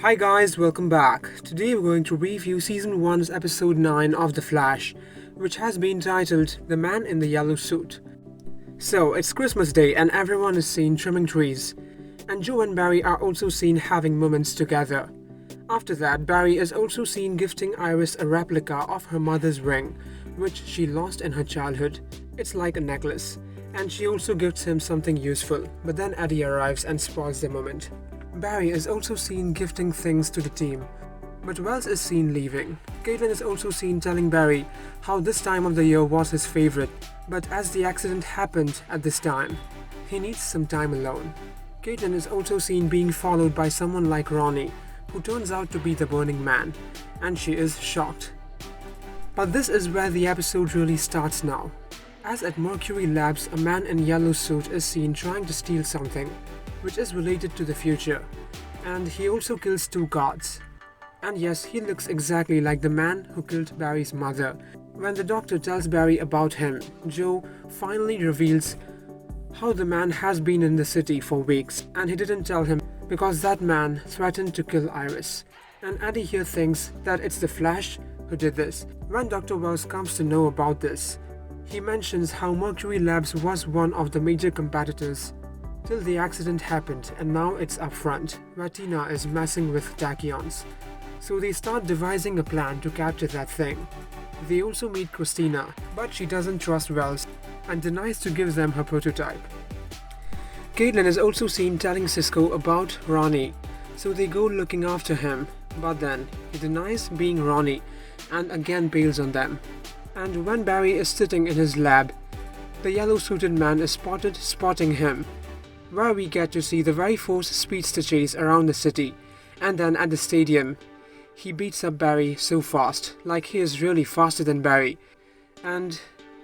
Hi guys, welcome back. Today we're going to review Season 1's Episode 9 of The Flash, which has been titled The Man in the Yellow Suit. So, it's Christmas Day and everyone is seen trimming trees, and Joe and Barry are also seen having moments together. After that, Barry is also seen gifting Iris a replica of her mother's ring, which she lost in her childhood. It's like a necklace, and she also gifts him something useful, but then Eddie arrives and spoils the moment. Barry is also seen gifting things to the team, but Wells is seen leaving. Caitlin is also seen telling Barry how this time of the year was his favorite, but as the accident happened at this time, he needs some time alone. Caitlin is also seen being followed by someone like Ronnie, who turns out to be the Burning Man, and she is shocked. But this is where the episode really starts now. As at Mercury Labs, a man in yellow suit is seen trying to steal something, which is related to the future, and he also kills two guards. And yes, he looks exactly like the man who killed Barry's mother. When the doctor tells Barry about him, Joe finally reveals how the man has been in the city for weeks, and he didn't tell him because that man threatened to kill Iris. And Eddie here thinks that it's the Flash who did this. When Dr. Wells comes to know about this, he mentions how Mercury Labs was one of the major competitors till the accident happened, and now it's up front, where Tina is messing with tachyons. So they start devising a plan to capture that thing. They also meet Christina, but she doesn't trust Wells and denies to give them her prototype. Caitlin is also seen telling Cisco about Ronnie, so they go looking after him, but then he denies being Ronnie and again bails on them. And when Barry is sitting in his lab, the yellow-suited man is spotting him, where we get to see the very first speedster chase around the city, and then at the stadium, he beats up Barry so fast, like he is really faster than Barry, and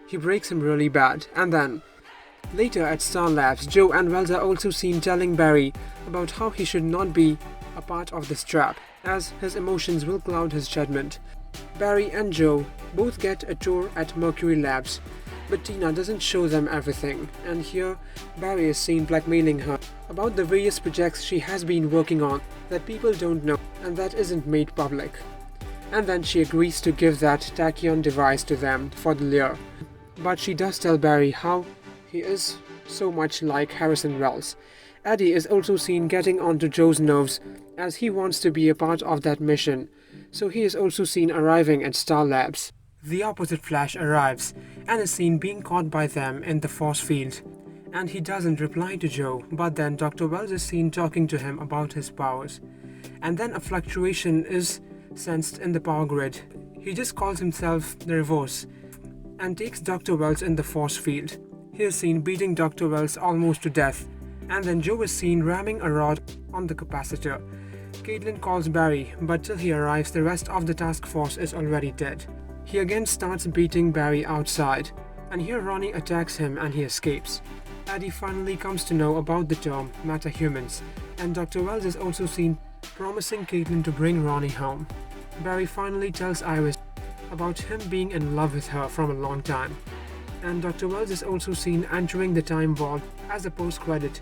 he breaks him really bad. And then, later at Star Labs, Joe and Wells are also seen telling Barry about how he should not be a part of this trap, as his emotions will cloud his judgment. Barry and Joe both get a tour at Mercury Labs, but Tina doesn't show them everything, and here Barry is seen blackmailing her about the various projects she has been working on that people don't know and that isn't made public. And then she agrees to give that tachyon device to them for the lure. But she does tell Barry how he is so much like Harrison Wells. Eddie is also seen getting onto Joe's nerves as he wants to be a part of that mission, so he is also seen arriving at Star Labs. The opposite Flash arrives and is seen being caught by them in the force field, and he doesn't reply to Joe, but then Dr. Wells is seen talking to him about his powers, and then a fluctuation is sensed in the power grid. He just calls himself the reverse and takes Dr. Wells in the force field. He is seen beating Dr. Wells almost to death, and then Joe is seen ramming a rod on the capacitor. Caitlin calls Barry, but till he arrives the rest of the task force is already dead. He again starts beating Barry outside, and here Ronnie attacks him and he escapes. Eddie finally comes to know about the term metahumans, and Dr. Wells is also seen promising Caitlin to bring Ronnie home. Barry finally tells Iris about him being in love with her from a long time, and Dr. Wells is also seen entering the time vault as a post-credit,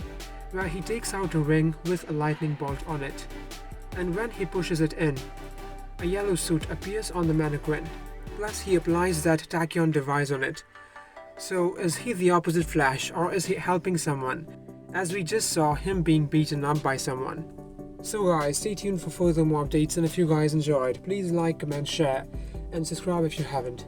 where he takes out a ring with a lightning bolt on it. And when he pushes it in, a yellow suit appears on the mannequin. Plus he applies that tachyon device on it. So is he the opposite Flash, or is he helping someone, as we just saw him being beaten up by someone? So guys, stay tuned for further more updates, and if you guys enjoyed, please like, comment, share and subscribe if you haven't.